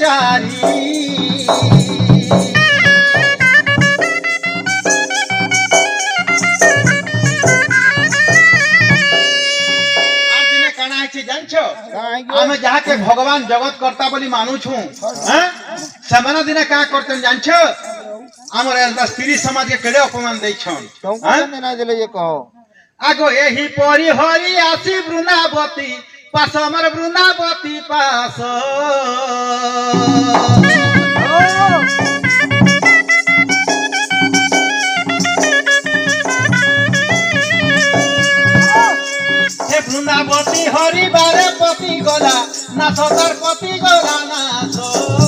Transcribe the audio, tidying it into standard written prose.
चारी आम जहाँ के भगवान जगत कर्ता बोली मानु छू से दिने क्या करते जान आम स्त्री समाज के केड़े अपमान दे आगो यही परी हरि आसी वृंदावती पास अमर वृंदावती पास वृंदावती हरि बारे पति गला नाथ तार पति गला नाथ